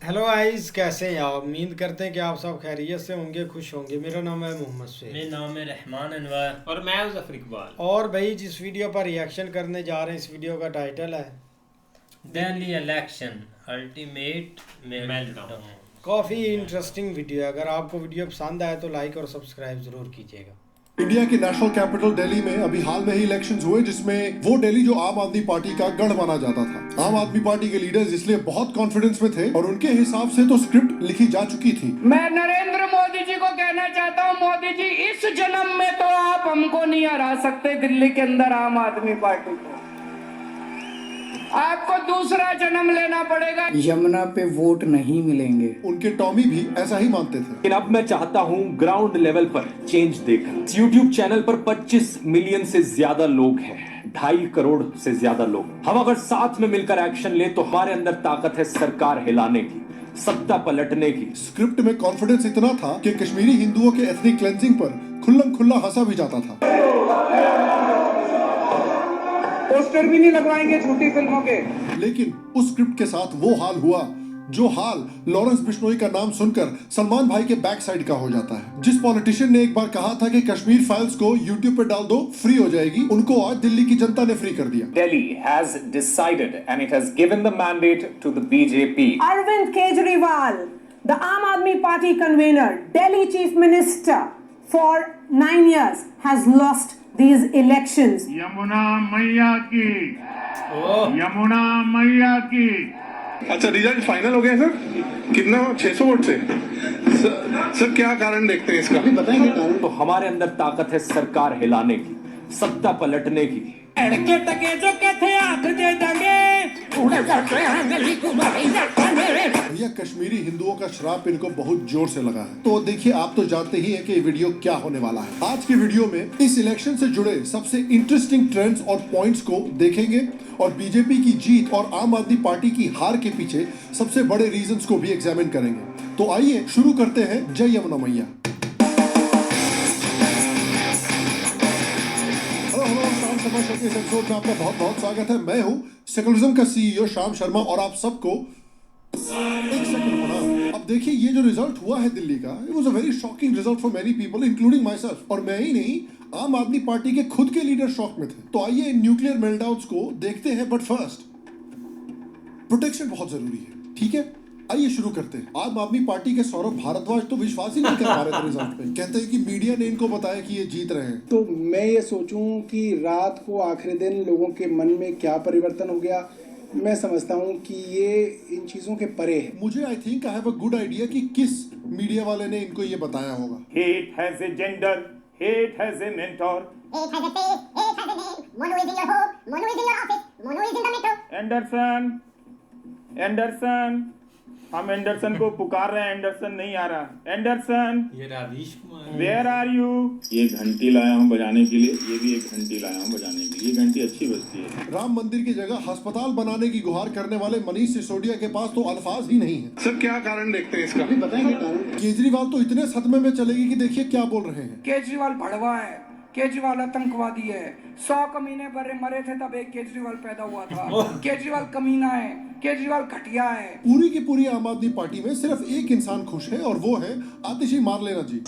Hello guys, कैसे हैं आप? उम्मीद करते हैं कि आप सब खैरियत से होंगे, खुश होंगे। मेरा नाम है मोहम्मद शेख। मेरा नाम है रहमान अनवर और मैं हूं जफर इकबाल। और भाई जिस वीडियो पर रिएक्शन करने जा रहे हैं, इस वीडियो का टाइटल है दिल्ली इलेक्शन अल्टीमेट मेल्टडाउन। काफ़ी इंटरेस्टिंग वीडियो है। अगर आपको वीडियो पसंद आए तो लाइक और सब्सक्राइब ज़रूर कीजिएगा। इंडिया की नेशनल कैपिटल दिल्ली में अभी हाल में ही इलेक्शंस हुए, जिसमें वो दिल्ली जो आम आदमी पार्टी का गढ़ माना जाता था। आम आदमी पार्टी के लीडर्स इसलिए बहुत कॉन्फिडेंस में थे और उनके हिसाब से तो स्क्रिप्ट लिखी जा चुकी थी। मैं नरेंद्र मोदी जी को कहना चाहता हूं, मोदी जी इस जन्म में तो आप हमको नहीं हरा सकते दिल्ली के अंदर आम आदमी पार्टी को। आपको दूसरा जन्म लेना पड़ेगा। यमुना पे वोट नहीं मिलेंगे। उनके टॉमी भी ऐसा ही मानते थे। लेकिन अब मैं चाहता हूं ग्राउंड लेवल पर चेंज देखना। YouTube चैनल पर 25 मिलियन से ज्यादा लोग हैं, 2.5 करोड़ से ज्यादा लोग। हम अगर साथ में मिलकर एक्शन ले तो हमारे अंदर ताकत है सरकार हिलाने की, सत्ता पलटने की। स्क्रिप्ट में कॉन्फिडेंस इतना था कि कश्मीरी हिंदुओं के एथनिक क्लेंजिंग पर खुल्लम खुल्ला हंसा भी जाता था। पोस्टर भी नहीं लगवाएंगे झूठी फिल्मों के। लेकिन उस स्क्रिप्ट के साथ वो हाल हुआ जो हाल लॉरेंस बिश्नोई का नाम सुनकर सलमान भाई के बैक साइड का हो जाता है। जिस पॉलिटिशियन ने एक बार कहा था कि कश्मीर फाइल्स को YouTube पे डाल दो, फ्री हो जाएगी, उनको आज दिल्ली की जनता ने फ्री कर दिया। Delhi has decided and it has given the mandate to the BJP. Arvind Kejriwal, the Aam Aadmi Party convener, Delhi Chief Minister for 9 years, has lost these elections. Yamuna मैया की, यमुना मैया की। अच्छा, रिजल्ट फाइनल हो गया sir? कितना? 600 vote से। Sir क्या कारण देखते हैं इसका? बताएंगे कारण। तो हमारे अंदर ताकत है सरकार हिलाने की, सत्ता पलटने की। लड़के टके जो कहते हाथ दे देंगे। भैया, कश्मीरी हिंदुओं का श्राप इनको बहुत जोर से लगा है। तो देखिए, आप तो जानते ही हैं कि ये वीडियो क्या होने वाला है। आज की वीडियो में इस इलेक्शन से जुड़े सबसे इंटरेस्टिंग ट्रेंड्स और पॉइंट्स को देखेंगे और बीजेपी की जीत और आम आदमी पार्टी की हार के पीछे सबसे बड़े रीजंस को भी एग्जामिन करेंगे। तो आइए शुरू करते हैं। जय यमुना मैया। शाम शर्मा शो के इस एपिसोड में आपका बहुत बहुत स्वागत है। मैं हूं सेकुलरिज्म का CEO शाम शर्मा और आप सबको एक सेकंड होना। अब देखिए, ये जो रिजल्ट हुआ है दिल्ली का, it was a very shocking result for many people including my self. और मैं ही नहीं, आम आदमी पार्टी के खुद के लीडर शॉक में थे। तो आइए इन न्यूक्लियर मेल्टडाउन्स को देखते हैं, बट फर्स्ट प्रोटेक्शन बहुत जरूरी है, ठीक है? आइए शुरू करते हैं। आम आदमी पार्टी के सौरभ भारद्वाज तो विश्वास ही नहीं कर पा रहे थे रिजल्ट पे। कहते हैं कि मीडिया ने इनको बताया कि ये जीत रहे हैं। तो मैं ये सोचूं कि रात को आखिरी दिन लोगों के मन में क्या परिवर्तन हो गया, मैं समझता हूं कि ये इन चीजों के परे है। मुझे I think I have a good idea कि किस मीडिया वाले ने इनको ये बताया होगा। Hate has a gender, hate has a mentor. Hate has a face, hate has a name. Mono is in your home, Mono is in your office, Mono is in the metro. Anderson, Anderson, हम Anderson को पुकार रहे हैं, Anderson नहीं आ रहा। Anderson, ये Rajesh Kumar, where are you? ये घंटी लाया हूँ बजाने के लिए, ये भी एक घंटी लाया हूँ बजाने के लिए। ये घंटी अच्छी बजती है। राम मंदिर की जगह अस्पताल बनाने की गुहार करने वाले मनीष सिसोदिया के पास तो अल्फाज ही नहीं है। सर क्या कारण देखते हैं इसका? बताएंगे कारण। केजरीवाल तो इतने सदमे में चलेगी कि देखिए क्या बोल रहे हैं। केजरीवाल भड़वा है, केजरीवाल आतंकवादी है। 100 कमीने मरे थे तब एक केजरीवाल पैदा हुआ था। केजरीवाल कमीना है, केजरीवाल घटिया है। पूरी की पूरी आम आदमी पार्टी में सिर्फ एक इंसान खुश है और वो है आतिशी मार लेना जी।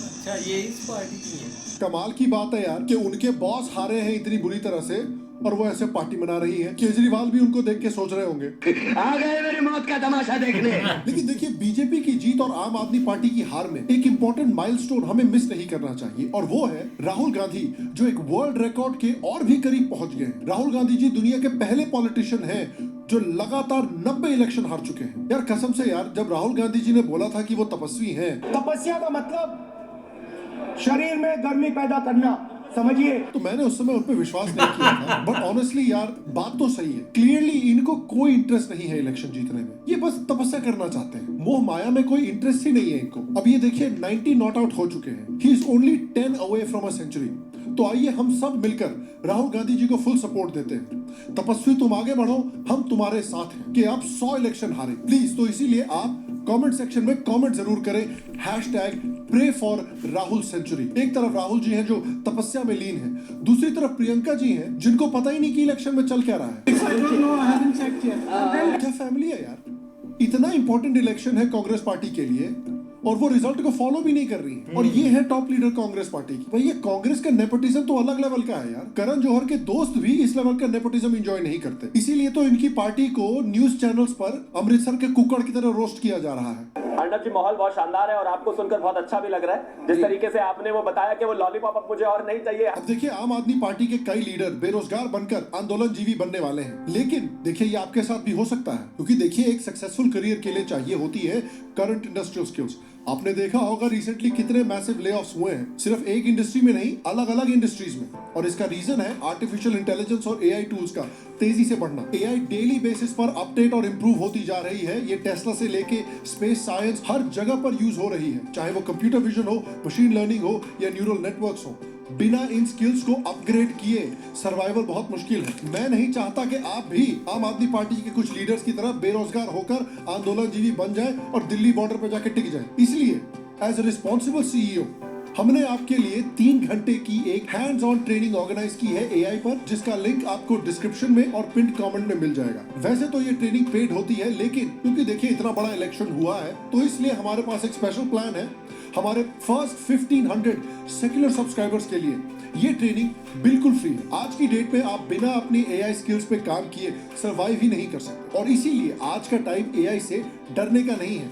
अच्छा ये इस पार्टी की है। कमाल की बात है यार कि उनके बॉस हारे हैं इतनी बुरी तरह से और वो ऐसे पार्टी मना रही है। केजरीवाल भी उनको देख के सोच रहे होंगे, आ गए मेरी मौत का तमाशा देखने। लेकिन देखिए, बीजेपी की जीत और आम आदमी पार्टी की हार में एक इंपॉर्टेंट माइलस्टोन हमें मिस नहीं करना चाहिए और वो है राहुल गांधी, जो एक वर्ल्ड रिकॉर्ड के और भी करीब पहुंच गए। राहुल गांधी जी दुनिया के पहले पॉलिटिशियन हैं जो लगातार 90 इलेक्शन हार चुके हैं। यार कसम से यार, जब राहुल गांधी जी ने बोला था कि वो तपस्वी हैं, तपस्या का मतलब शरीर में गर्मी पैदा करना, समझिए। तो मैंने उस समय उन पे विश्वास नहीं किया था। बट ऑनेस्टली यार, बात तो सही है। क्लियरली इनको कोई इंटरेस्ट नहीं है इलेक्शन जीतने में। ये बस तपस्या करना चाहते हैं। मोह माया में कोई इंटरेस्ट ही नहीं है इनको। अब ये देखिए, 90 नॉट आउट हो चुके हैं। He is only 10 away from a century. तो आइए हम सब मिलकर राहुल गांधी जी को फुल सपोर्ट देते हैं। तपस्वी तुम आगे बढ़ो, हम तुम्हारे साथ हैं कि आप 100 इलेक्शन हारे प्लीज। तो इसीलिए आप कमेंट सेक्शन में कमेंट जरूर करें प्रे फॉर राहुल सेंचुरी। एक तरफ राहुल जी हैं जो तपस्या में लीन हैं, दूसरी तरफ प्रियंका जी हैं जिनको पता ही नहीं कि इलेक्शन में चल क्या रहा है। क्या फैमिली है यार, इतना इंपॉर्टेंट इलेक्शन है कांग्रेस पार्टी के लिए और वो रिजल्ट को फॉलो भी नहीं कर रही है। और ये है टॉप लीडर कांग्रेस पार्टी की। भाई ये कांग्रेस का नेपोटिज्म तो अलग लेवल का है यार। करण जौहर के दोस्त भी इस लेवल का नेपोटिज्म एंजॉय नहीं करते, इसीलिए तो इनकी पार्टी को न्यूज चैनल्स पर अमृतसर के कुकड़ की तरह रोस्ट किया जा रहा है। अर्नब जी, माहौल बहुत शानदार है और आपको सुनकर बहुत अच्छा भी लग रहा है। जिस तरीके से आपने वो बताया कि वो लॉलीपॉप अब मुझे और नहीं चाहिए। अब देखिए, आम आदमी पार्टी के कई लीडर बेरोजगार बनकर आंदोलनजीवी बनने वाले हैं, लेकिन देखिए ये आपके साथ भी हो सकता है, क्योंकि देखिए एक सक्सेसफुल करियर के लिए चाहिए होती है करंट इंडस्ट्रियल स्किल्स। आपने देखा होगा रिसेंटली कितने मैसिव लेऑफ्स हुए हैं, सिर्फ एक इंडस्ट्री में नहीं, अलग अलग इंडस्ट्रीज में। और इसका रीजन है आर्टिफिशियल इंटेलिजेंस और एआई टूल्स का तेजी से बढ़ना। एआई डेली बेसिस पर अपडेट और इंप्रूव होती जा रही है। ये टेस्ला से लेके स्पेस साइंस हर जगह पर यूज हो रही है, चाहे वो कंप्यूटर विजन हो, मशीन लर्निंग हो या न्यूरल नेटवर्क्स हो। बिना इन स्किल्स को अपग्रेड किए सर्वाइवल बहुत मुश्किल है। मैं नहीं चाहता कि आप भी आम आदमी पार्टी के कुछ लीडर्स की तरह बेरोजगार होकर आंदोलनजीवी बन जाएं और दिल्ली बॉर्डर पर जाकर टिक जाएं। इसलिए एज ए रिस्पॉन्सिबल सीईओ हमने आपके लिए 3 घंटे की एक हैंड्स ऑन ट्रेनिंग ऑर्गेनाइज की है एआई पर, जिसका लिंक आपको डिस्क्रिप्शन में और पिन कमेंट में मिल जाएगा। वैसे तो ये ट्रेनिंग पेड होती है, लेकिन क्योंकि देखिए इतना बड़ा इलेक्शन हुआ है तो इसलिए हमारे पास एक स्पेशल प्लान है। हमारे फर्स्ट 1500 सेक्युलर सब्सक्राइबर्स के लिए ये ट्रेनिंग बिल्कुल फ्री है। आज की डेट में आप बिना अपनी एआई स्किल्स पे काम किए सरवाइव ही नहीं कर सकते, और इसीलिए आज का टाइम एआई से डरने का नहीं है,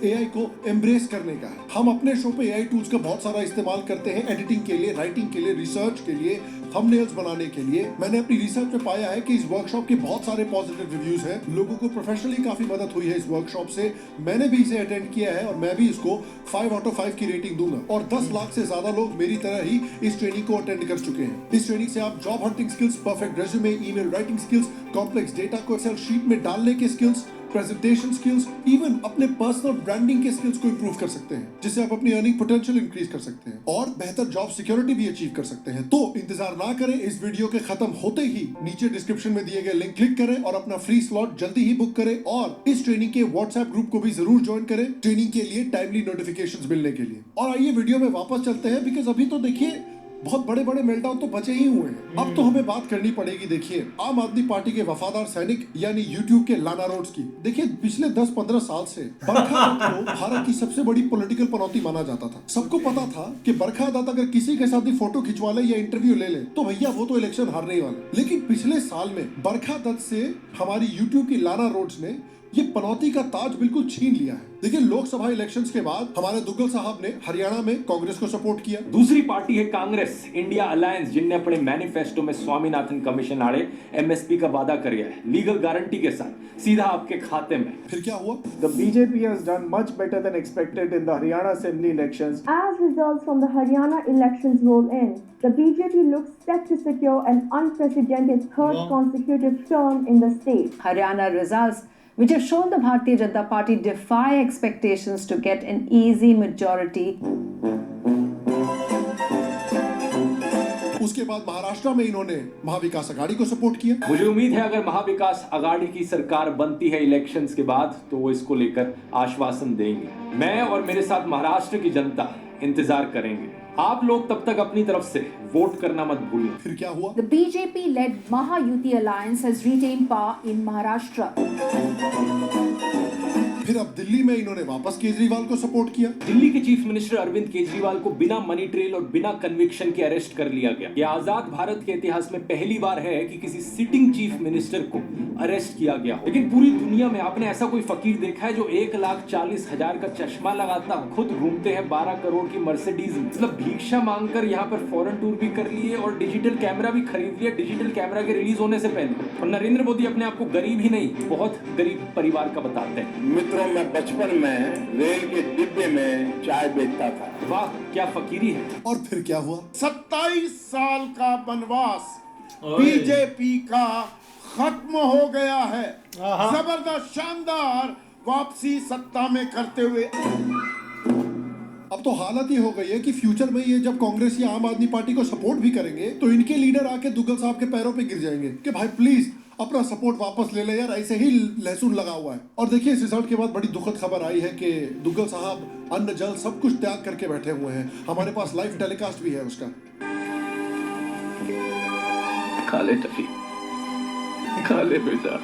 एआई को एम्ब्रेस करने का है। हम अपने शो पे एआई टूल्स का बहुत सारा इस्तेमाल करते हैं, एडिटिंग के लिए, राइटिंग के लिए, रिसर्च के लिए, थंबनेल्स बनाने के लिए। मैंने अपनी रिसर्च में पाया है कि इस वर्कशॉप के बहुत सारे पॉजिटिव रिव्यूज हैं। लोगों को प्रोफेशनली काफी मदद हुई है इस वर्कशॉप से। मैंने भी इसे अटेंड किया है और मैं भी इसको 5 out of 5 की रेटिंग दूंगा। और 10 लाख से ज्यादा लोग मेरी तरह ही इस ट्रेनिंग को अटेंड कर चुके हैं। इस ट्रेनिंग से आप job hunting skills, perfect resume, email writing skills, complex data को एक्सेल शीट में डालने के स्किल्स, प्रेजेंटेशन स्किल्स, इवन अपने पर्सनल ब्रांडिंग के स्किल्स को इंप्रूव कर सकते हैं, जिससे आप अपनी अर्निंग पोटेंशियल इंक्रीज कर सकते हैं और बेहतर जॉब सिक्योरिटी भी अचीव कर सकते हैं। तो इंतजार ना करें, इस वीडियो के खत्म होते ही नीचे डिस्क्रिप्शन में दिए गए लिंक क्लिक करें और अपना फ्री स्लॉट जल्दी ही बुक करें, और इस ट्रेनिंग के व्हाट्सएप ग्रुप को भी जरूर ज्वाइन करें ट्रेनिंग के लिए टाइमली नोटिफिकेशंस मिलने के लिए। और आइए वीडियो में वापस चलते हैं, बिकॉज अभी तो देखिए बहुत बड़े बड़े मेल्टडाउन तो बचे ही हुए हैं। अब तो हमें बात करनी पड़ेगी देखिए आम आदमी पार्टी के वफादार सैनिक यानी यूट्यूब के लाना रोड्स की। देखिए पिछले 10-15 साल से बरखा दत्त को भारत की सबसे बड़ी पॉलिटिकल पनौती माना जाता था। सबको पता था कि बरखा दत्त अगर किसी के साथ भी फोटो खिंचवा ले या इंटरव्यू ले ले तो भैया वो तो इलेक्शन हारने ही वाले। लेकिन पिछले साल में बरखा दत्त से हमारी यूट्यूब की लाना रोड्स ने ये पनौती का ताज बिल्कुल छीन लिया है। देखिए लोकसभा इलेक्शंस के बाद हमारे दुग्गल साहब ने हरियाणा में कांग्रेस को सपोर्ट किया। दूसरी पार्टी है कांग्रेस इंडिया अलायंस, जिनने अपने मैनिफेस्टो में स्वामीनाथन कमीशन आड़े एमएसपी का वादा किया है, लीगल गारंटी के साथ सीधा आपके खाते में। फिर क्या हुआ? The BJP has done much better than expected in the Haryana Assembly elections. As results from the Haryana elections roll in, the BJP looks set to secure an unprecedented third consecutive term in the state. Haryana results, which have shown the Bharatiya Janata Party defy expectations to get an easy majority. उसके बाद महाराष्ट्र में इन्होंने महाविकास अघाड़ी को support किया। मुझे उम्मीद है अगर महाविकास अघाड़ी की सरकार बनती है इलेक्शंस के बाद तो वो इसको लेकर आश्वासन देंगे। मैं और मेरे साथ महाराष्ट्र की जनता इंतजार करेंगे। आप लोग तब तक अपनी तरफ से वोट करना मत भूलिए। फिर क्या हुआ? The BJP-led Mahayuti alliance has retained power in Maharashtra. फिर अब दिल्ली में इन्होंने वापस केजरीवाल को सपोर्ट किया। दिल्ली के चीफ मिनिस्टर अरविंद केजरीवाल को बिना मनी ट्रेल और बिना कन्विक्शन के अरेस्ट कर लिया गया। यह आजाद भारत के इतिहास में पहली बार है कि किसी सिटिंग चीफ मिनिस्टर को अरेस्ट किया गया। लेकिन पूरी दुनिया में आपने ऐसा कोई फकीर देखा है जो 1,40,000 का चश्मा लगाता खुद घूमते हैं 12 करोड़ की मर्सिडीज, मतलब भिक्षा मांगकर यहाँ पर फॉरेन टूर भी कर लिए और डिजिटल कैमरा भी खरीद लिया डिजिटल कैमरा के रिलीज होने से पहले। और नरेंद्र मोदी अपने आप को गरीब ही नहीं बहुत गरीब परिवार का बताते हैं। मित्रों, मैं बचपन में रेल के डिब्बे में चाय बेचता था। वाह क्या फकीरी है। और फिर क्या हुआ? 27 साल का वनवास बीजेपी का खत्म हो गया है। जबरदस्त शानदार वापसी सत्ता में करते हुए। अब तो हालत ये हो गई है कि फ्यूचर में ये जब कांग्रेस या आम आदमी पार्टी को सपोर्ट भी करेंगे तो इनके लीडर आके दुग्गल साहब के पैरों पे गिर जाएंगे कि भाई प्लीज अपना सपोर्ट वापस ले ले यार, ऐसे ही लहसुन लगा हुआ है। और देखिए इस रिजल्ट के बाद बड़ी दुखद खबर आई है कि दुग्गल साहब अन्न जल सब कुछ त्याग करके बैठे हुए हैं। हमारे पास लाइव टेलीकास्ट भी है उसका। खा ले टफी, खा ले बेटा।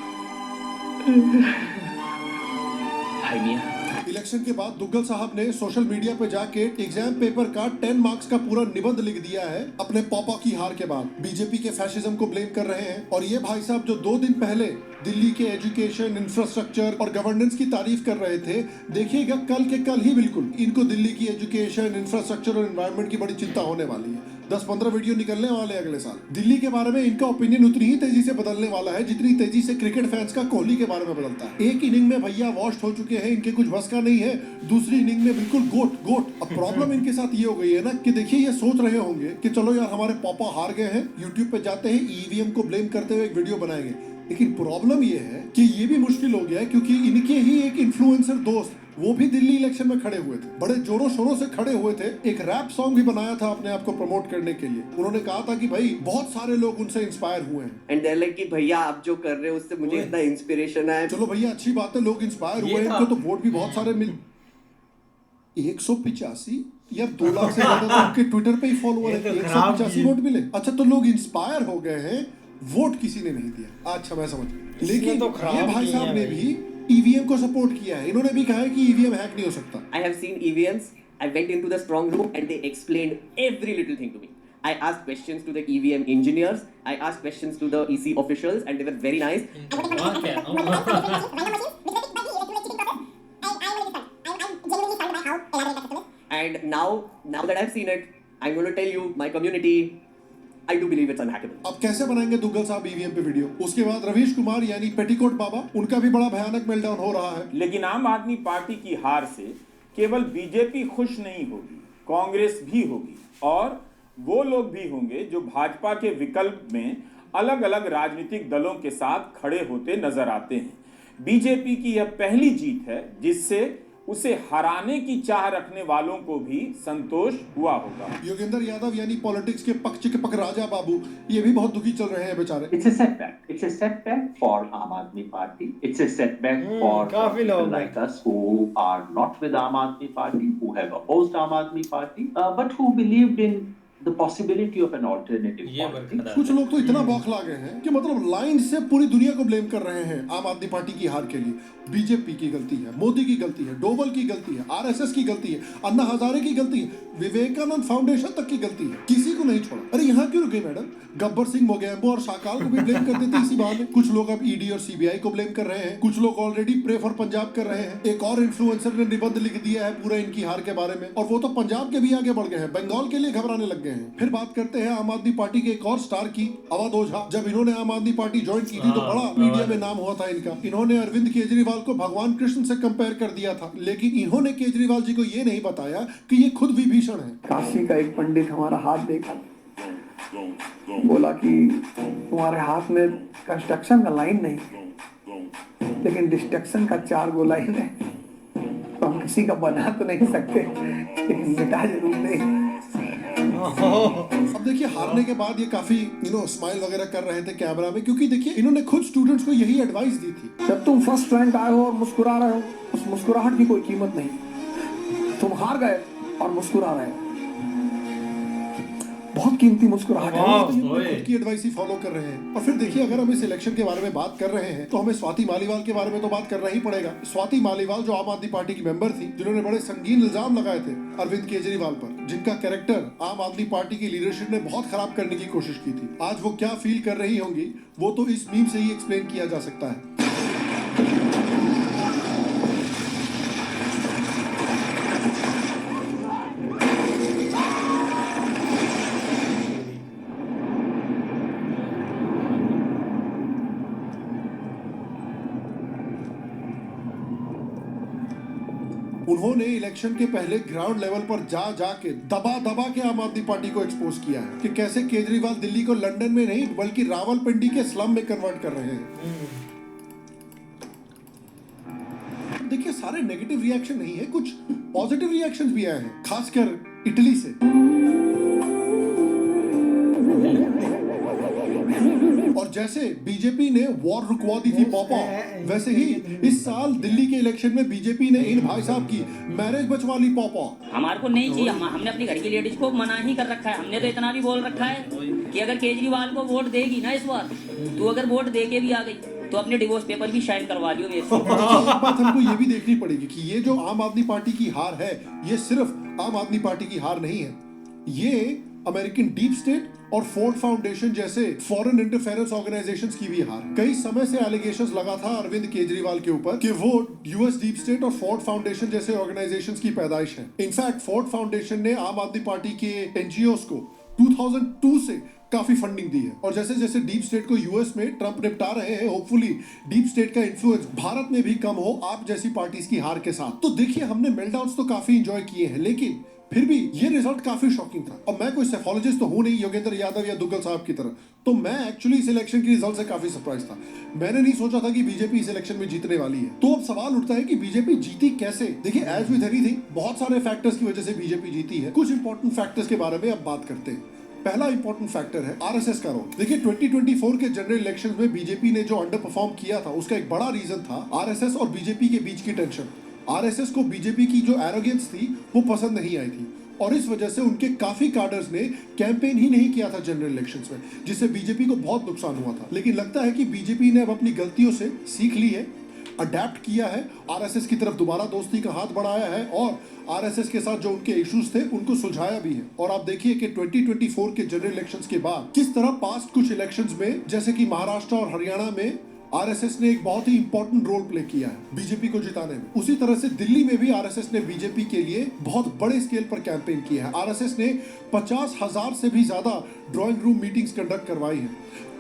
भाई मियां। इलेक्शन के बाद दुग्गल साहब ने सोशल मीडिया पे जाके एग्जाम पेपर का 10 मार्क्स का पूरा निबंध लिख दिया है अपने पापा की हार के बाद। बीजेपी के फैशिज्म को ब्लेम कर रहे हैं। और ये भाई साहब जो 2 दिन पहले दिल्ली के एजुकेशन, इंफ्रास्ट्रक्चर और गवर्नेंस की तारीफ कर रहे थे, देखिएगा कल के कल ही बिल्कुल इनको दिल्ली की एजुकेशन, इंफ्रास्ट्रक्चर और एनवायरनमेंट की बड़ी चिंता होने वाली है। 10-15 वीडियो निकलने वाले अगले साल। दिल्ली के बारे में इनका ओपिनियन उतनी ही तेजी से बदलने वाला है जितनी तेजी से क्रिकेट फैंस का कोहली के बारे में बदलता है। एक इनिंग में भैया वॉश्ड हो चुके हैं, इनके कुछ बस का नहीं है। दूसरी इनिंग में बिल्कुल गोट। अब प्रॉब्लम इनके साथ ये हो गई है ना कि देखिए ये सोच रहे होंगे कि चलो यार हमारे पापा हार गए हैं, यूट्यूब पे जाते हैं ईवीएम को ब्लेम करते हुए एक वीडियो बनाएंगे। लेकिन प्रॉब्लम ये है कि ये भी मुश्किल हो गया है क्योंकि इनके ही एक इन्फ्लुएंसर दोस्त, वो भी दिल्ली इलेक्शन में खड़े हुए थे, बड़े जोरों शोरों से खड़े हुए थे। एक रैप सॉन्ग भी बनाया था अपने आप को प्रमोट करने के लिए। उन्होंने कहा था कि भाई बहुत सारे लोग उनसे इंस्पायर हुए हैं। एंड दे लाइक कि भैया आप जो कर रहे हो उससे मुझे इतना इंस्पिरेशन है। चलो भैया अच्छी बात है, लोग इंस्पायर हुए, इनको तो वोट भी बहुत सारे मिल। 185 या 2 लाख से ज्यादा तो उनके ट्विटर पे ही फॉलोअर है। 185 वोट मिले। अच्छा तो लोग इंस्पायर हो गए हैं, वोट किसी ने नहीं दिया। अच्छा मैं समझ गया। लेकिन ये भाई साहब ने भी ईवीएम को सपोर्ट किया है। इन्होंने भी कहा है कि ईवीएम हैक नहीं हो सकता। I have seen EVMs. I went into the strong room and they explained every little thing to me. I asked questions to the EVM engineers. I asked questions to the EC officials and they were very nice. And now that I've seen it, I'm going to tell you, my community, I do believe it's unhackable. अब कैसे बनाएंगे दुग्गल साहब EVM पे video? उसके बाद रवीश कुमार यानी petticoat बाबा, उनका भी बड़ा भयानक मेल्टडाउन हो रहा है। लेकिन आम आदमी पार्टी की हार से केवल बीजेपी खुश नहीं होगी, कांग्रेस भी होगी और वो लोग भी होंगे जो भाजपा के विकल्प में अलग अलग राजनीतिक दलों के साथ खड़े होते नजर आते हैं। बीजेपी की यह पहली जीत है जिससे उसे हराने की चाह रखने वालों को भी संतोष हुआ होगा। योगेंद्र यादव यानी पॉलिटिक्स के पक चिकपक राजा बाबू, ये भी बहुत दुखी चल रहे हैं बेचारे। It's a setback. It's a setback for Aam Aadmi Party. It's a setback for people like us who are not with Aam Aadmi Party, who have opposed Aam Aadmi Party, but who believed in the possibility of an alternative politics. कुछ लोग तो इतना बौखला गए हैं कि मतलब line से पूरी दुनिया को ब्लेम कर रहे हैं आम आदमी पार्टी की हार के लिए। बीजेपी की गलती है, मोदी की गलती है, डोवल की गलती है, आरएसएस की गलती है, अन्ना हजारे की गलती है, विवेकानंद फाउंडेशन तक की गलती है, किसी को नहीं छोड़ा। अरे यहाँ क्यों रुके मैडम? गब्बर सिंह, मोगेम्बो और शाकाल को भी ब्लेम कर देते इसी बहाने। कुछ लोग अब ईडी और सीबीआई को ब्लेम कर रहे हैं, कुछ लोग ऑलरेडी प्रे फॉर पंजाब कर रहे हैं। एक और इन्फ्लुएंसर ने निबंध लिख दिया है पूरा इनकी हार के बारे में और वो तो पंजाब के भी आगे बढ़ गए हैं, बंगाल के लिए घबराने लग गए हैं। फिर बात करते हैं आम आदमी पार्टी के एक और स्टार की, अवध ओझा। जब इन्होंने आम आदमी पार्टी ज्वाइन की थी तो बड़ा मीडिया में नाम हुआ था इनका। इन्होंने अरविंद केजरीवाल को भगवान कृष्ण से कंपेयर कर दिया था, लेकिन इन्होंने केजरीवाल जी को ये नहीं बताया कि ये खुद विभीषण है। काशी का एक पंडित हमारा हाथ देखा, बोला कि तुम्हारे हाथ में कंस्ट्रक्शन का लाइन नहीं लेकिन डिस्ट्रक्शन का 4 गो लाइन है, तो हम किसी का बना तो नहीं सकते लेकिन मिटा जरूर नहीं। अब देखिए हारने के बाद ये काफी स्माइल वगैरह कर रहे थे कैमरा में, क्योंकि देखिए इन्होंने खुद स्टूडेंट्स को यही एडवाइस दी थी। जब तुम फर्स्ट रैंक आए हो और मुस्कुरा रहे हो, उस मुस्कुराहट की कोई कीमत नहीं। तुम हार गए और मुस्कुरा रहे हो, बहुत कीमती मुस्कुराहट है। की एडवाइस ही फॉलो कर रहे हैं। और फिर देखिए अगर हम इस इलेक्शन के बारे में बात कर रहे हैं तो हमें स्वाति मालीवाल के बारे में तो बात करना ही पड़ेगा। स्वाति मालीवाल जो आम आदमी पार्टी की मेंबर थी, जिन्होंने बड़े संगीन इल्जाम लगाए थे अरविंद केजरीवाल पर, जिनका कैरेक्टर आम आदमी पार्टी की लीडरशिप ने बहुत खराब करने की कोशिश की थी। आज वो क्या फील कर रही होंगी वो तो इस मीम से ही एक्सप्लेन किया जा सकता है। उन्होंने इलेक्शन के पहले ग्राउंड लेवल पर जा के दबा के आम आदमी पार्टी को एक्सपोज किया है कि कैसे केजरीवाल दिल्ली को लंदन में नहीं बल्कि रावलपिंडी के स्लम में कन्वर्ट कर रहे हैं। देखिए सारे नेगेटिव रिएक्शन नहीं है, कुछ पॉजिटिव रिएक्शंस भी आए हैं, खासकर इटली से। और और जैसे बीजेपी ने वॉर रुकवा दी थी पॉपा, वैसे ही इस साल दिल्ली के इलेक्शन में बीजेपी ने इन भाई साहब की मैरिज बचवा ली पॉपा। हमारे को नहीं चाहिए, हमने अपनी घर की लेडीज को मना ही कर रखा है। हमने तो इतना भी बोल रखा है कि अगर केजरीवाल को वोट देगी ना इस बार, तो अगर वोट दे के भी आ गई तो अपने डिवोर्स पेपर भी शाइन करवा लियो मेरे से। बात हमको ये भी देखनी पड़ेगी कि ये जो आम आदमी पार्टी की हार है, ये सिर्फ आम आदमी पार्टी की हार नहीं है, ये अमेरिकन डीप स्टेट और फोर्ड फाउंडेशन जैसे फॉरेन इंटरफेरेंस ऑर्गेनाइजेशंस की भी हार है। कई समय से एलिगेशंस लगा था अरविंद केजरीवाल के ऊपर कि वो यूएस डीप स्टेट और फोर्ड फाउंडेशन जैसे ऑर्गेनाइजेशंस की पैदाइश है। इनफैक्ट फोर्ड फाउंडेशन ने आम आदमी पार्टी के एनजीओस को 2002 से काफी फंडिंग दी है, और जैसे जैसे डीप स्टेट को यूएस में ट्रंप निपटा रहे हैं, होपफुली डीप स्टेट का इन्फ्लुएंस भारत में भी कम हो आप जैसी पार्टीज की हार के साथ। तो देखिए, हमने मेल्टडाउन्स तो काफी एंजॉय किए हैं, लेकिन फिर भी ये रिजल्ट काफी शॉकिंग था। और मैं कोई सेफोलॉजिस्ट तो हूं नहीं योगेंद्र यादव या दुग्गल साहब की तरह, तो मैं एक्चुअली इस इलेक्शन के रिजल्ट से काफी सरप्राइज था। मैंने नहीं सोचा था कि बीजेपी इस इलेक्शन में जीतने वाली है। तो अब सवाल उठता है कि बीजेपी जीती कैसे। देखिए, एज विद एनीथिंग, बहुत सारे फैक्टर्स की वजह से बीजेपी जीती है। कुछ इंपॉर्टेंट फैक्टर्स के बारे में अब बात करते हैं। पहला इंपॉर्टेंट फैक्टर है आरएसएस का रोल। देखिए, 2024 के जनरल इलेक्शंस में बीजेपी ने जो अंडर परफॉर्म किया था, उसका एक बड़ा रीजन था आरएसएस और बीजेपी के बीच की टेंशन। आरएसएस को बीजेपी की जो एरोगेंस थी वो पसंद नहीं आई थी, और इस वजह से उनके काफी कार्डर्स ने कैंपेन ही नहीं किया था जनरल इलेक्शंस में, जिससे बीजेपी को बहुत नुकसान हुआ था। लेकिन लगता है कि बीजेपी ने अब अपनी गलतियों से सीख ली है, अडेप्ट किया है, आरएसएस की तरफ दोबारा दोस्ती का हाथ बढ़ाया है, और आरएसएस के साथ जो उनके इश्यूज थे उनको सुलझाया भी है। और आप देखिए कि 2024 के जनरल इलेक्शंस के बाद किस तरह पास्ट कुछ इलेक्शंस में, जैसे कि महाराष्ट्र और हरियाणा में, आरएसएस ने एक बहुत ही इंपॉर्टेंट रोल प्ले किया है बीजेपी को जिताने में। उसी तरह से दिल्ली में भी आरएसएस ने बीजेपी के लिए बहुत बड़े स्केल पर कैंपेन किया है। आरएसएस ने 50,000 से भी ज्यादा ड्राइंग रूम मीटिंग्स कंडक्ट करवाई है,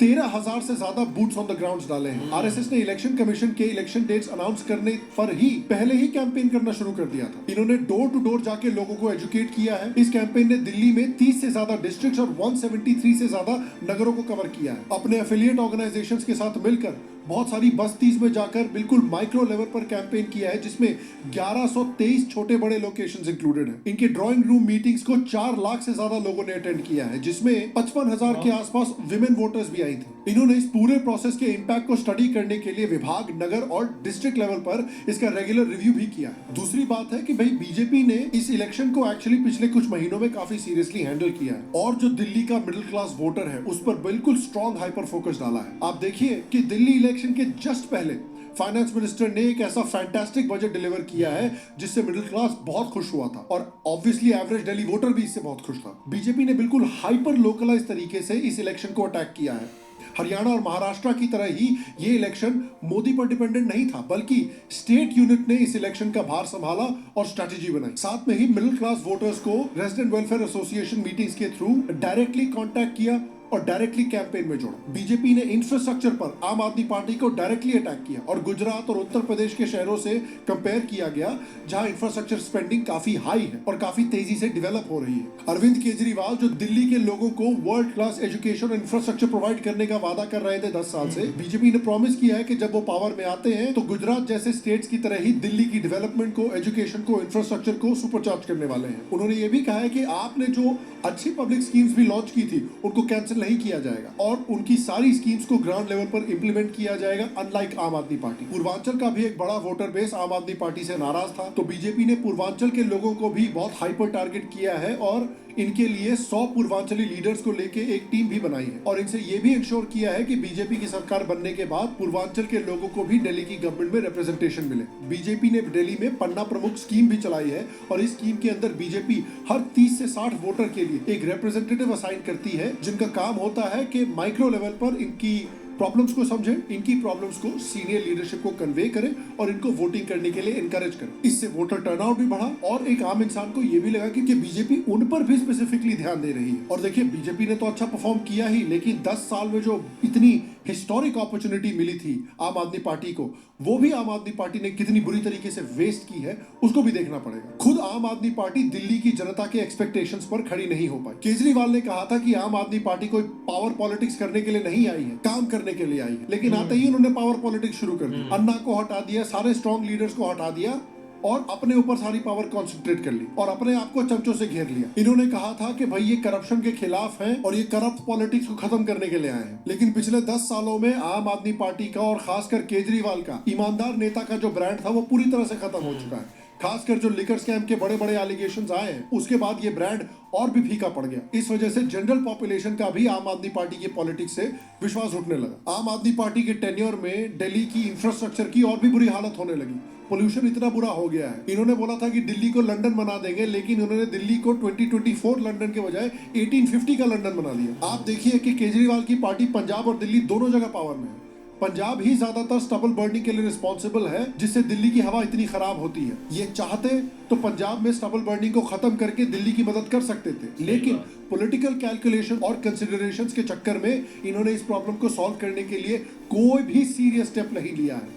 13,000 से ज्यादा बूट्स ऑन द ग्राउंड डाले हैं। आरएसएस ने इलेक्शन कमीशन के इलेक्शन डेट्स अनाउंस करने पर ही पहले ही कैंपेन करना शुरू कर दिया था। इन्होंने डोर टू डोर जाके लोगों को एजुकेट किया है। इस कैंपेन ने दिल्ली में 30 से ज्यादा डिस्ट्रिक्ट्स और 173 से ज्यादा नगरों को कवर किया है। अपने एफिलिएट ऑर्गेनाइजेशंस के साथ मिलकर बहुत सारी बस्तीज में जाकर बिल्कुल माइक्रो लेवल पर कैंपेन किया है, जिसमें 1123 छोटे बड़े लोकेशंस इंक्लूडेड हैं। इनके ड्राइंग रूम मीटिंग्स को 4 लाख से ज्यादा लोगों ने अटेंड किया है, जिसमें 55,000 के आसपास विमेन वोटर्स भी आई थी। इन्होंने इस पूरे प्रोसेस के इम्पैक्ट को स्टडी करने के लिए विभाग, नगर और डिस्ट्रिक्ट लेवल पर इसका रेगुलर रिव्यू भी किया है। दूसरी बात है कि भाई बीजेपी ने इस इलेक्शन को एक्चुअली पिछले कुछ महीनों में काफी सीरियसली हैंडल किया है, और जो दिल्ली का मिडिल क्लास वोटर है उस पर बिल्कुल स्ट्रॉन्ग हाइपर फोकस डाला है। आप देखिए कि दिल्ली इलेक्शन के जस्ट पहले फाइनेंस मिनिस्टर ने एक ऐसा फैंटास्टिक बजट डिलीवर किया है जिससे मिडिल क्लास बहुत खुश हुआ था, और ऑब्वियसली एवरेज दिल्ली वोटर भी इससे बहुत खुश था। बीजेपी ने बिल्कुल हाइपर लोकलाइज तरीके से इस इलेक्शन को अटैक किया है। हरियाणा और महाराष्ट्र की तरह ही ये इलेक्शन मोदी पर डिपेंडेंट नहीं था, बल्कि स्टेट यूनिट ने इस इलेक्शन का भार संभाला और स्ट्रेटेजी बनाई। साथ में ही मिडिल क्लास वोटर्स को रेजिडेंट वेलफेयर एसोसिएशन मीटिंग्स के थ्रू डायरेक्टली कांटेक्ट किया और डायरेक्टली कैंपेन में जोड़ा। बीजेपी ने इंफ्रास्ट्रक्चर पर आम आदमी पार्टी को डायरेक्टली अटैक किया, और गुजरात और उत्तर प्रदेश के शहरों से कंपेयर किया गया जहां इंफ्रास्ट्रक्चर स्पेंडिंग काफी हाई है और काफी तेजी से डेवलप हो रही है। अरविंद केजरीवाल जो दिल्ली के लोगों को वर्ल्ड क्लास एजुकेशन और इंफ्रास्ट्रक्चर प्रोवाइड करने का वादा कर रहे थे 10 साल से, बीजेपी ने प्रॉमिस किया है कि जब वो पावर में आते हैं तो गुजरात जैसे स्टेट्स की तरह ही दिल्ली की डेवलपमेंट को, एजुकेशन को, इंफ्रास्ट्रक्चर को सुपरचार्ज करने वाले हैं। उन्होंने ये भी कहा है कि आपने जो अच्छी पब्लिक स्कीम्स भी लॉन्च की थी उनको कैंसिल नहीं किया जाएगा, और उनकी सारी स्कीम्स को ग्राउंड लेवल पर इंप्लीमेंट किया जाएगा, अनलाइक आम आदमी पार्टी। पूर्वांचल का भी एक बड़ा वोटर बेस आम आदमी पार्टी से नाराज था, तो बीजेपी ने पूर्वांचल के लोगों को भी बहुत हाइपर टारगेट किया है, और इनके लिए 100 पूर्वांचली लीडर्स को लेके एक टीम भी बनाई है, और इनसे ये भी इंश्योर किया है कि बीजेपी की सरकार बनने के बाद पूर्वांचल के लोगों को भी दिल्ली की गवर्नमेंट में रिप्रेजेंटेशन मिले। बीजेपी ने दिल्ली में पन्ना प्रमुख स्कीम भी चलाई है, और इस स्कीम के अंदर बीजेपी हर 30 से 60 वोटर के लिए एक रिप्रेजेंटेटिव असाइन करती है, जिनका काम होता है कि माइक्रो लेवल पर इनकी प्रॉब्लम्स को समझे, इनकी प्रॉब्लम्स को सीनियर लीडरशिप को कन्वे करें और इनको वोटिंग करने के लिए इनकरेज करें। इससे वोटर टर्नआउट भी बढ़ा, और एक आम इंसान को यह भी लगा कि बीजेपी उन पर भी स्पेसिफिकली ध्यान दे रही है। और देखिए, बीजेपी ने तो अच्छा परफॉर्म किया ही, लेकिन 10 साल में जो इतनी हिस्टोरिक अपॉर्चुनिटी मिली थी आम आदमी पार्टी को, वो भी आम आदमी पार्टी ने कितनी बुरी तरीके से वेस्ट की है उसको भी देखना पड़ेगा। खुद आम आदमी पार्टी दिल्ली की जनता के एक्सपेक्टेशंस पर खड़ी नहीं हो पाई। केजरीवाल ने कहा था कि आम आदमी पार्टी कोई पावर पॉलिटिक्स करने के लिए नहीं आई है, काम करने के लिए आई है, लेकिन आते ही उन्होंने पावर पॉलिटिक्स शुरू कर दी। अन्ना को हटा दिया, सारे स्ट्रॉन्ग लीडर्स को हटा दिया, और अपने ऊपर सारी पावर कॉन्सेंट्रेट कर ली और अपने आप को चमचों से घेर लिया। इन्होंने कहा था कि भाई ये करप्शन के खिलाफ हैं और ये करप्ट पॉलिटिक्स को खत्म करने के लिए आए हैं, लेकिन पिछले 10 सालों में आम आदमी पार्टी का और खासकर केजरीवाल का ईमानदार नेता का जो ब्रांड था वो पूरी तरह से खत्म हो चुका है। खासकर जो लिकर स्कैम के बड़े बड़े एलिगेशंस आए हैं उसके बाद ये ब्रांड और भी फीका पड़ गया। इस वजह से जनरल पॉपुलेशन का भी आम आदमी पार्टी की पॉलिटिक्स से विश्वास उठने लगा। आम आदमी पार्टी के टेन्योर में दिल्ली की इंफ्रास्ट्रक्चर की और भी बुरी हालत होने लगी। पोल्यूशन इतना बुरा हो गया है। इन्होंने बोला था कि दिल्ली को लंदन बना देंगे, लेकिन उन्होंने दिल्ली को 2024 लंदन के बजाय 1850 का लंदन बना दिया। आप देखिए कि केजरीवाल की पार्टी पंजाब और दिल्ली दोनों जगह पावर में है। पंजाब ही ज्यादातर स्टबल बर्निंग के लिए रिस्पॉन्सिबल है, जिससे दिल्ली की हवा इतनी खराब होती है। ये चाहते तो पंजाब में स्टबल बर्निंग को खत्म करके दिल्ली की मदद कर सकते थे, लेकिन पॉलिटिकल कैलकुलेशन और कंसिडरेशंस के चक्कर में इन्होंने इस प्रॉब्लम को सॉल्व करने के लिए कोई भी सीरियस स्टेप नहीं लिया है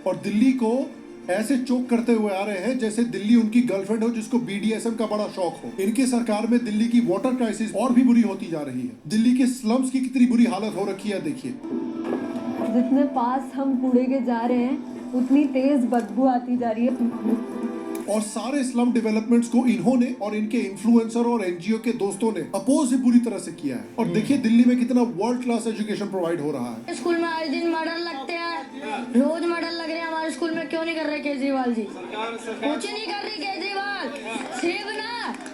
और दिल्ली को ऐसे चोक करते हुए आ रहे हैं जैसे दिल्ली उनकी गर्लफ्रेंड हो जिसको BDSM का बड़ा शौक हो। इनके सरकार में दिल्ली की वाटर क्राइसिस और भी बुरी होती जा रही है। दिल्ली के स्लम्स की कितनी बुरी हालत हो रखी है देखिए। जितने पास हम कूड़े के जा रहे हैं उतनी तेज बदबू आती जा रही है। और सारे स्लम डेवलपमेंट्स को इन्होंने और इनके इन्फ्लुएंसर और NGO के दोस्तों ने अपोज पूरी तरह से किया है। और देखिए दिल्ली में कितना वर्ल्ड क्लास एजुकेशन प्रोवाइड हो रहा है। स्कूल में आज दिन मर्डर लगते हैं, रोज मर्डर लग रहे हैं हमारे स्कूल में। क्यों नहीं कर रहे केजरीवाल जी? कुछ नहीं कर रही केजरीवाल।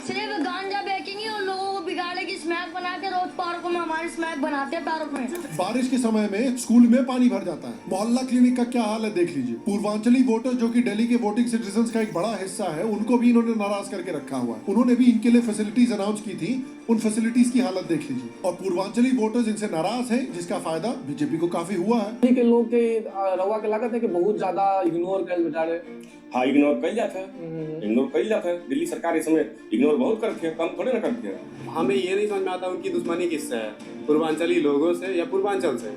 सिर्फ गांजा बेचेंगी और लोगों को बिगाड़ेगी, स्मैक बना के रोज पार्कों में हमारे स्मैक बनाते हैं पार्क में। बारिश के समय में स्कूल में पानी भर जाता है। मोहल्ला क्लिनिक का क्या हाल है देख लीजिए। पूर्वांचली वोटर्स जो कि दिल्ली के वोटिंग सिटीजन्स का एक बड़ा हिस्सा है, उनको भी इन्होंने नाराज करके रखा हुआ है। उन्होंने भी इनके लिए फैसिलिटीज अनाउंस की थी, उन फैसिलिटीज की हालत देख लीजिए। और पूर्वांचली वोटर्स इनसे नाराज हैं, जिसका फायदा बीजेपी को काफी हुआ है। के लोग के रवा के लागत है कि बहुत ज्यादा इग्नोर कर बेचारे। हाँ, इग्नोर कर जाता है। दिल्ली सरकार इस समय इग्नोर बहुत करती है, कम थोड़े ना करती है। हमें ये नहीं समझ में आता उनकी दुश्मनी किससे है, पूर्वांचली लोगों से या पूर्वांचल से।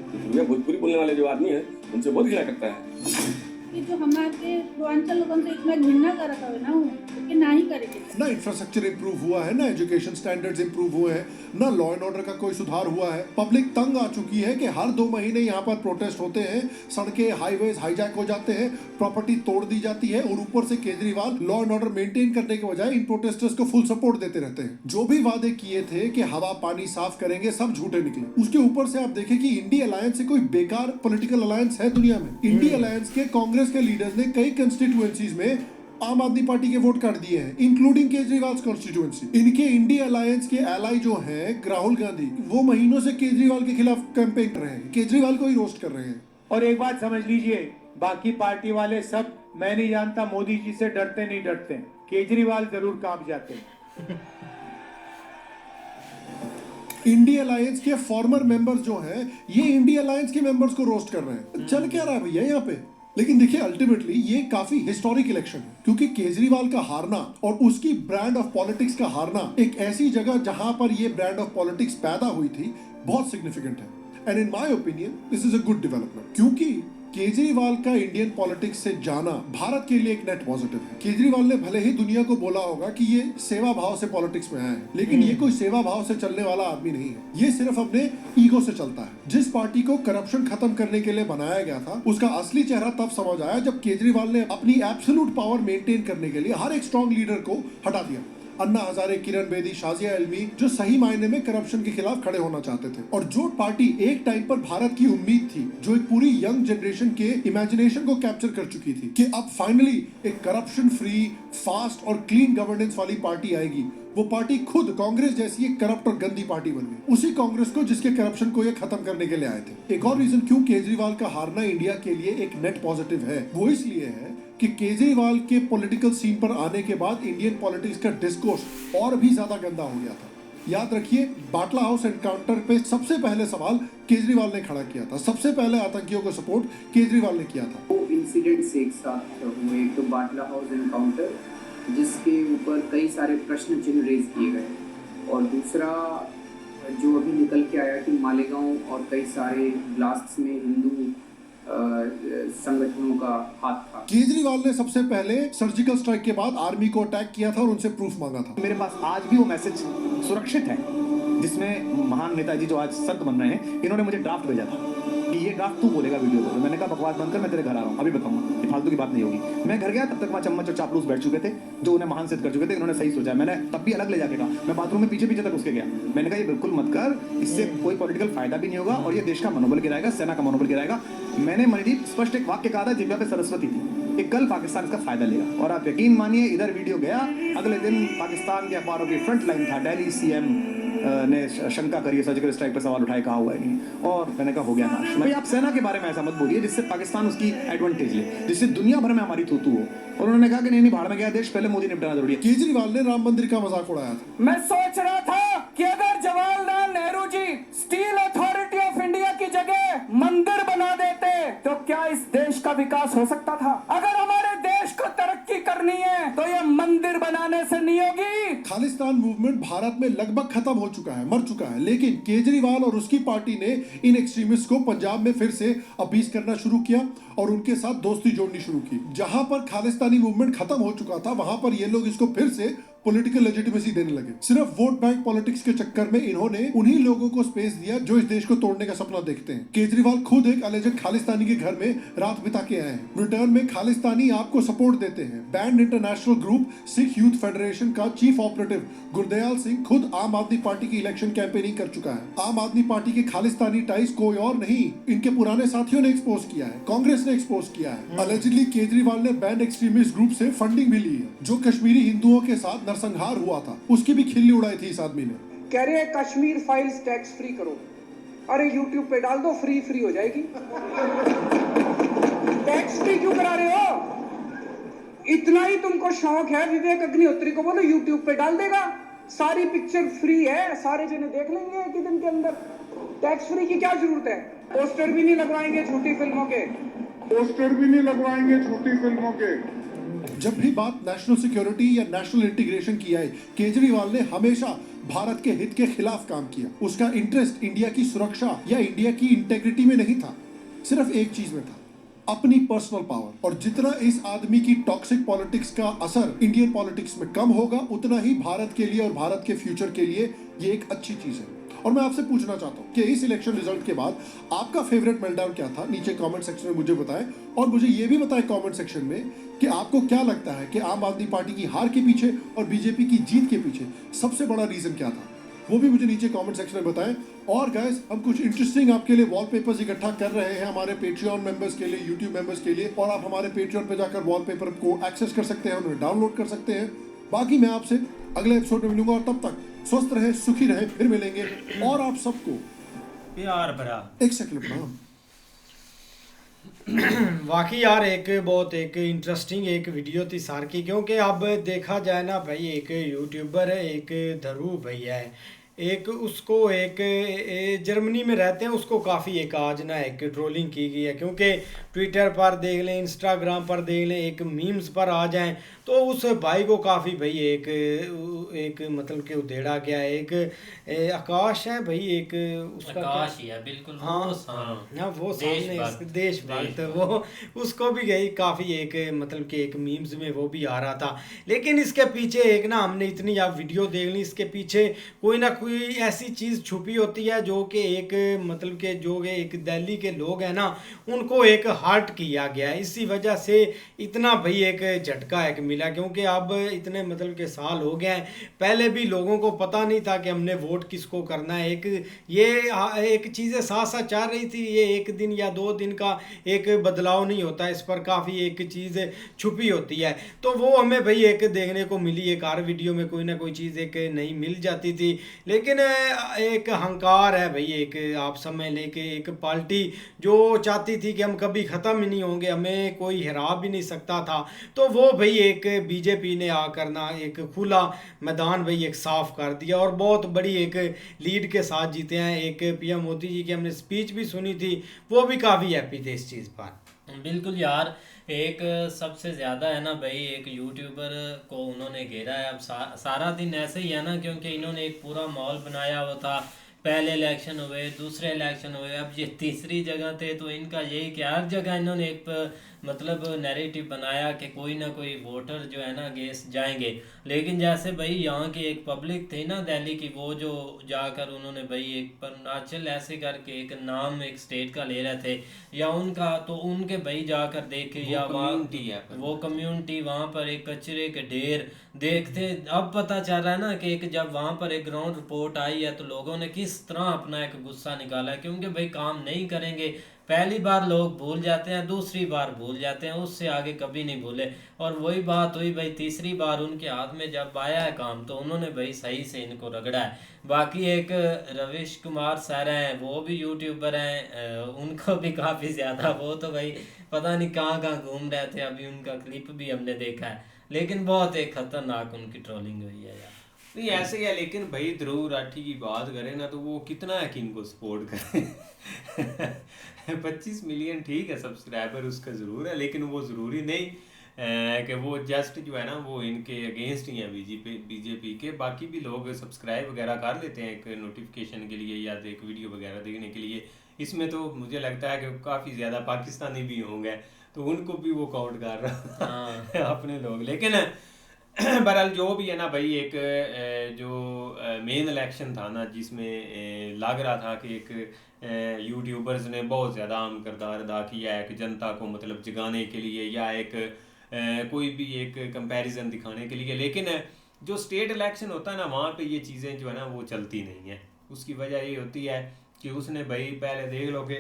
भोजपुरी बोलने वाले जो आदमी है उनसे बहुत घृणा करता है। कि जो हमारे पूर्वांचल लोगों से इतना घृणा करता है ना, कि ना ही करेंगे। ना इंफ्रास्ट्रक्चर इंप्रूव हुआ है, ना एजुकेशन स्टैंडर्ड्स इंप्रूव हुए हैं, ना लॉ एंड ऑर्डर का कोई सुधार हुआ है। पब्लिक तंग आ चुकी है कि हर 2 महीने यहाँ पर प्रोटेस्ट होते हैं, सड़कें हाईवेज हाईजैक हो जाते हैं, प्रॉपर्टी तोड़ दी जाती है और ऊपर से Kejriwal law and order maintain करने के बजाय इन प्रोटेस्टर्स को फुल सपोर्ट देते रहते हैं। जो भी वादे किए थे कि हवा पानी साफ करेंगे, सब झूठे निकले। उसके ऊपर से आप देखें कि इंडिया अलायंस से कोई बेकार पॉलिटिकल अलायंस है दुनिया में। इंडिया अलायंस के कांग्रेस के लीडर्स ने कई कंस्टिट्यूएंसीज में आम आदमी पार्टी के वोट काट दिए हैं, इंक्लूडिंग केजरीवाल कॉन्स्टिट्यूएंसी। इनके इंडिया अलायंस के एलाई जो हैं राहुल गांधी, वो महीनों से केजरीवाल के खिलाफ कैंपेन कर रहे हैं, केजरीवाल को ही रोस्ट कर रहे हैं। और एक बात समझ लीजिए, बाकी पार्टी वाले सब मैं नहीं जानता मोदी जी से डरते नहीं डरते, केजरीवाल जरूर कांप जाते हैं। इंडिया अलायंस के फॉर्मर मेंबर्स जो हैं, ये इंडिया अलायंस के मेंबर्स को रोस्ट कर रहे हैं। चल क्या रहा है भैया यहाँ पे? लेकिन देखिए अल्टीमेटली ये काफी हिस्टोरिक इलेक्शन है, क्योंकि केजरीवाल का हारना और उसकी ब्रांड ऑफ पॉलिटिक्स का हारना एक ऐसी जगह जहां पर ये ब्रांड ऑफ पॉलिटिक्स पैदा हुई थी बहुत सिग्निफिकेंट है। And in my opinion this is a good development, क्योंकि केजरीवाल का इंडियन पॉलिटिक्स से जाना भारत के लिए एक नेट पॉजिटिव है। केजरीवाल ने भले ही दुनिया को बोला होगा कि ये सेवा भाव से पॉलिटिक्स में आए हैं, लेकिन ये कोई सेवा भाव से चलने वाला आदमी नहीं है। ये सिर्फ अपने ईगो से चलता है। जिस पार्टी को करप्शन खत्म करने के लिए बनाया गया था, उसका असली चेहरा तब समझ आया जब केजरीवाल ने अपनी एब्सोल्यूट पावर मेंटेन करने के लिए हर एक स्ट्रॉन्ग लीडर को हटा दिया। अन्ना हजारे, किरण बेदी, शाजिया इल्मी, जो सही मायने में करप्शन के खिलाफ खड़े होना चाहते थे, और जो पार्टी एक टाइम पर भारत की उम्मीद थी, जो एक पूरी यंग जनरेशन के इमेजिनेशन को कैप्चर कर चुकी थी कि अब फाइनली एक करप्शन फ्री, फास्ट और क्लीन गवर्नेंस वाली पार्टी आएगी, वो पार्टी खुद कांग्रेस जैसी एक करप्ट और गंदी पार्टी बन गई। उसी कांग्रेस को जिसके करप्शन को ये खत्म करने के लिए आए थे। एक और रीजन क्यों केजरीवाल का हारना इंडिया के लिए एक नेट पॉजिटिव है, वो इसलिए है कि केजरीवाल के पॉलिटिकल सीन पर आने के बाद इंडियन पॉलिटिक्स का डिस्कोर्स और भी ज्यादा गंदा हो गया था। याद रखिए, बाटला हाउस एनकाउंटर पे सबसे पहले सवाल केजरीवाल ने खड़ा किया था, सबसे पहले आतंकियों को सपोर्ट केजरीवाल ने किया था। दो इंसिडेंट्स एक साथ हुए, एक तो बाटला हाउस एनकाउंटर जिसके ऊपर कई सारे प्रश्न चिन्ह रेज किए गए, और दूसरा जो अभी निकल के आया कि मालेगांव और कई सारे ब्लास्ट्स में हिंदू संगठनों का हाथ था। केजरीवाल ने सबसे पहले सर्जिकल स्ट्राइक के बाद आर्मी को अटैक किया था और उनसे प्रूफ मांगा था। मेरे पास आज भी वो मैसेज सुरक्षित है जिसमें महान नेताजी जो आज संत बन रहे हैं, इन्होंने मुझे ड्राफ्ट भेजा था कि ये गाफ तू बोलेगा वीडियो को। तो मैंने कहा बकवास बंद कर, मैं तेरे घर आ रहा हूँ, अभी बताऊंगा, ये फालतू की बात नहीं होगी। मैं घर गया, तब तक वहाँ चम्मच और चापलूस बैठ चुके थे जो उन्हें महान सिद्ध कर चुके थे। इन्होंने सही सोचा, मैंने तब भी अलग ले जाके कहा, मैं बाथरूम में पीछे पीछे तक उसके गया, मैंने कहा ये बिल्कुल मत कर, इससे कोई पॉलिटिकल फायदा भी नहीं होगा और ये देश का मनोबल गिराएगा, सेना का मनोबल गिराएगा। मैंने मणिदीप स्पष्ट एक वाक्य कहा था, जिब्या पे सरस्वती थी, कि कल पाकिस्तान इसका फायदा लेगा। और आप यकीन मानिए, इधर वीडियो गया, अगले दिन पाकिस्तान के अखबारों की फ्रंट लाइन था, दिल्ली सीएम ने शंका करी, सर्जिकल स्ट्राइक पर सवाल उठाए, कहा हुआ है नहीं। और मैंने कहा हो गया नाश। भाई आप सेना के बारे में ऐसा मत बोलिए जिससे पाकिस्तान उसकी एडवांटेज ले, जिससे दुनिया भर में हमारी थूतू हो। और उन्होंने कहा कि नहीं भाड़ में गया देश, पहले मोदी निपटाना जरूरी है। केजरीवाल ने राम मंदिर का मजाक उड़ाया था। मैं सोच रहा था कि अगर Jawaharlal Nehru ji steel authority of India की जगह मंदिर बना देते तो क्या इस देश का विकास हो सकता था। अगर हमारे देश को तरक्की करनी है तो ये मंदिर बनाने से नहीं होगी। खालिस्तान मूवमेंट भारत में लगभग खत्म हो चुका है, मर चुका है, लेकिन केजरीवाल और उसकी पार्टी ने इन एक्सट्रीमिस्ट को पंजाब में फिर से अपीस करना शुरू किया और उनके साथ दोस्ती जोड़नी शुरू की। जहां पर खालिस्तानी मूवमेंट खत्म हो चुका था, वहां पर ये लोग इसको फिर से पॉलिटिकल लेजिटिमेसी देने लगे। सिर्फ वोट बैंक पॉलिटिक्स के चक्कर में इन्होंने उन्हीं लोगों को स्पेस दिया जो इस देश को तोड़ने का सपना देखते हैं। केजरीवाल खुद एक अलेजेड खालिस्तानी के घर में रात बिता के आए हैं। रिटर्न में खालिस्तानी आपको सपोर्ट देते हैं। Band international group Sikh youth federation का चीफ ऑपरेटिव गुरदयाल सिंह खुद आम आदमी पार्टी की इलेक्शन कैंपेनिंग कर चुका है। आम आदमी पार्टी के खालिस्तानी टाइज कोई और नहीं, इनके पुराने साथियों ने एक्सपोज किया है, कांग्रेस ने एक्सपोज किया है। अलेजिडली केजरीवाल ने बैंड एक्सट्रीमिस्ट ग्रुप से फंडिंग भी ली है। जो कश्मीरी हिंदुओं के साथ नरसंहार हुआ था, उसकी भी खिल्ली उड़ाई थी इस आदमी ने। कह रहे हैं कश्मीर फाइल्स टैक्स फ्री करो। अरे यूट्यूब पे डाल दो, फ्री हो जाएगी। टैक्स फ्री क्यों करा रहे हो? इतना ही तुमको शौक है, विवेक अग्निहोत्री को बोलो यूट्यूब पे डाल देगा, सारी पिक्चर फ्री है, सारे जने देख लेंगे एक ही दिन के अंदर। टैक्स फ्री की क्या जरूरत है? पोस्टर भी नहीं लगवाएंगे झूठी फिल्मों के, पोस्टर भी नहीं लगवाएंगे झूठी फिल्मों के। जब भी बात नेशनल सिक्योरिटी या नेशनल इंटीग्रेशन की आई, केजरीवाल ने हमेशा भारत के हित के खिलाफ काम किया। उसका इंटरेस्ट इंडिया की सुरक्षा या इंडिया की इंटेग्रिटी में नहीं था, सिर्फ एक चीज में था, अपनी पर्सनल पावर। और जितना इस आदमी की टॉक्सिक पॉलिटिक्स का असर इंडियन पॉलिटिक्स में कम होगा, उतना ही भारत के लिए और भारत के फ्यूचर के लिए ये एक अच्छी चीज है। और मैं आपसे पूछना चाहता हूँ कि इस इलेक्शन रिजल्ट के बाद आपका फेवरेट मेल्टडाउन क्या था? नीचे कमेंट सेक्शन में मुझे बताएं, और मुझे ये भी बताएं कमेंट सेक्शन में कि आपको क्या लगता है कि आम आदमी पार्टी की हार के पीछे और बीजेपी की जीत के पीछे सबसे बड़ा रीजन क्या था, वो भी मुझे नीचे कमेंट सेक्शन में बताएं। और गाइस, हम कुछ इंटरेस्टिंग आपके लिए वॉलपेपर्स इकट्ठा कर रहे हैं हमारे पेट्रियन मेंबर्स के लिए, यूट्यूब मेंबर्स के लिए, और आप हमारे पेट्रियन पे जाकर वॉलपेपर को एक्सेस कर सकते हैं, उन्हें डाउनलोड कर सकते हैं। बाकी मैं आपसे अगले एपिसोड में मिलूंगा, और तब तक स्वस्थ रहे, सुखी रहे, फिर मिलेंगे। और आप सबको प्यार भरा एक सेकंड प्रणाम। वाकई यार एक बहुत एक इंटरेस्टिंग एक वीडियो थी सार की, क्योंकि अब देखा जाए ना भाई, एक यूट्यूबर है, एक धरू भैया है, एक उसको एक जर्मनी में रहते हैं, उसको काफ़ी एक आज ना एक ट्रोलिंग की गई है, क्योंकि ट्विटर पर देख लें, इंस्टाग्राम पर देख लें, एक मीम्स पर आ जाएं तो उस भाई को काफ़ी भाई एक मतलब कि उधेड़ा गया है। एक आकाश है भाई, एक उसका आकाश ही है बिल्कुल, हाँ वो सामने देशभक्त, वो उसको भी गई काफ़ी एक मतलब कि एक मीम्स में वो भी आ रहा था। लेकिन इसके पीछे एक ना हमने इतनी आप वीडियो देख ली, इसके पीछे कोई ना कोई ऐसी चीज़ छुपी होती है जो कि एक मतलब कि जो एक दिल्ली के लोग हैं ना, उनको एक हर्ट किया गया है। इसी वजह से इतना भाई एक झटका एक मिला, क्योंकि अब इतने मतलब के साल हो गए हैं, पहले भी लोगों को पता नहीं था कि हमने वोट किसको करना है। एक चीज़ें साथ साथ चल रही थी, ये एक दिन या 2 दिन का एक बदलाव नहीं होता, इस पर काफ़ी एक चीज़ छुपी होती है। तो वो हमें भाई एक देखने को मिली, एक हर वीडियो में कोई ना कोई चीज़ एक नई मिल जाती थी। लेकिन एक अहंकार है भाई, एक आप समझ लें कि एक पार्टी जो चाहती थी कि हम कभी ख़त्म ही नहीं होंगे, हमें कोई हरा भी नहीं सकता था, तो वो भाई एक बीजेपी ने आकर ना एक खुला मैदान भाई एक साफ कर दिया और बहुत बड़ी एक लीड के साथ जीते हैं। एक पीएम मोदी जी की हमने स्पीच भी सुनी थी, वो भी काफ़ी हैप्पी थे इस चीज़ पर। बिल्कुल यार, एक सबसे ज़्यादा है ना भाई, एक यूट्यूबर को उन्होंने घेरा है। अब सारा दिन ऐसे ही है ना, क्योंकि इन्होंने एक पूरा माहौल बनाया हुआ था पहले इलेक्शन हुए, दूसरे इलेक्शन हुए, अब ये तीसरी जगह थे। तो इनका यही कि हर जगह इन्होंने एक मतलब नैरेटिव बनाया कि कोई ना कोई वोटर जो है ना अगेंस्ट जाएंगे। लेकिन जैसे भाई यहाँ की एक पब्लिक थी ना दिल्ली की, वो जो जाकर उन्होंने भाई एक अरुणाचल ऐसे करके एक नाम एक स्टेट का ले रहे थे या उनका, तो उनके भाई जाकर देखे या वहाँ वो कम्युनिटी वहाँ पर एक कचरे के ढेर देखते। अब पता चल रहा है ना कि एक जब वहाँ पर एक ग्राउंड रिपोर्ट आई है तो लोगों ने किस तरह अपना एक गुस्सा निकाला है, क्योंकि भाई काम नहीं करेंगे। पहली बार लोग भूल जाते हैं, दूसरी बार भूल जाते हैं, उससे आगे कभी नहीं भूले। और वही बात हुई भाई तीसरी बार उनके हाथ में जब आया है काम तो उन्होंने भाई सही से इनको रगड़ा है। बाकी एक रविश कुमार सर हैं, वो भी यूट्यूबर हैं, उनको भी काफ़ी ज़्यादा, वो तो भाई पता नहीं कहाँ कहाँ घूम रहे थे, अभी उनका क्लिप भी हमने देखा है। लेकिन बहुत एक खतरनाक उनकी ट्रोलिंग हुई है यार। नहीं ऐसे ही है, लेकिन भाई ध्रुव राठी की बात करें ना तो वो कितना है कि इनको सपोर्ट करें 25 मिलियन ठीक है सब्सक्राइबर उसका ज़रूर है, लेकिन वो ज़रूरी नहीं कि वो जस्ट जो है ना वो इनके अगेंस्ट ही है बीजेपी के। बाकी भी लोग सब्सक्राइब वगैरह कर लेते हैं एक नोटिफिकेशन के लिए या एक वीडियो वगैरह देखने के लिए। इसमें तो मुझे लगता है कि काफ़ी ज़्यादा पाकिस्तानी भी होंगे तो उनको भी वो काउंट कर रहा है अपने लोग। लेकिन बहरहाल जो भी है ना भाई, एक जो मेन इलेक्शन था ना जिसमें लग रहा था कि एक यूट्यूबर्स ने बहुत ज़्यादा अहम किरदार अदा किया है कि जनता को मतलब जगाने के लिए या एक कोई भी एक कंपैरिजन दिखाने के लिए। लेकिन जो स्टेट इलेक्शन होता है ना वहाँ पे ये चीज़ें जो है ना वो चलती नहीं है। उसकी वजह ये होती है कि उसने भाई पहले देख लो कि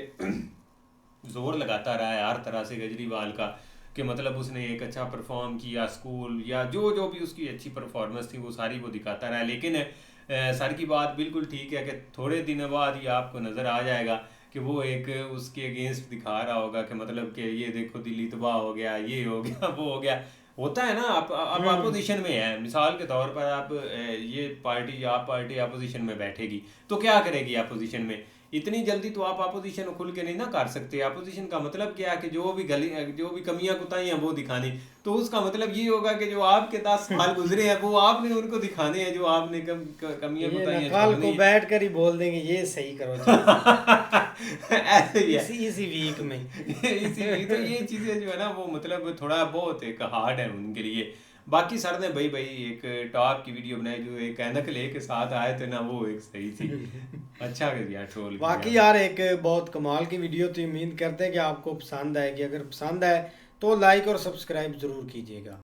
जोर लगाता रहा है हर तरह से केजरीवाल का कि मतलब उसने एक अच्छा परफॉर्म किया स्कूल या जो भी उसकी अच्छी परफॉर्मेंस थी वो सारी वो दिखाता रहा। लेकिन सर की बात बिल्कुल ठीक है कि थोड़े दिन बाद ही आपको नज़र आ जाएगा कि वो एक उसके अगेंस्ट दिखा रहा होगा कि मतलब कि ये देखो दिल्ली तबाह हो गया, ये हो गया, वो हो गया। होता है ना, आप अपोजिशन में है, मिसाल के तौर पर आप ये पार्टी आप पार्टी अपोजिशन में बैठेगी तो क्या करेगी अपोजिशन में? इतनी जल्दी तो आप अपोजिशन को खुल के नहीं ना कर सकते। अपोजिशन का मतलब क्या है कि जो भी कमियां कुताहियां वो दिखानी, तो उसका मतलब ये होगा कि जो आपके 10 साल गुजरे हैं वो आपने उनको दिखाने हैं जो आपने कमियां कुताहियां कल को बैठ कर ही बोल देंगे ये सही करो ऐसे ही है इसी वीक में इसी वीक। तो ये चीज़ें जो है ना वो मतलब थोड़ा बहुत एक हार्ड है उनके लिए। बाकी सर ने भाई एक टॉप की वीडियो बनाई जो एक ऐनक ले के साथ आए थे ना, वो एक सही थी, अच्छा कर दिया ट्रोल। बाकी यार एक बहुत कमाल की वीडियो थी, उम्मीद करते हैं कि आपको पसंद आएगी। अगर पसंद आए तो लाइक और सब्सक्राइब ज़रूर कीजिएगा।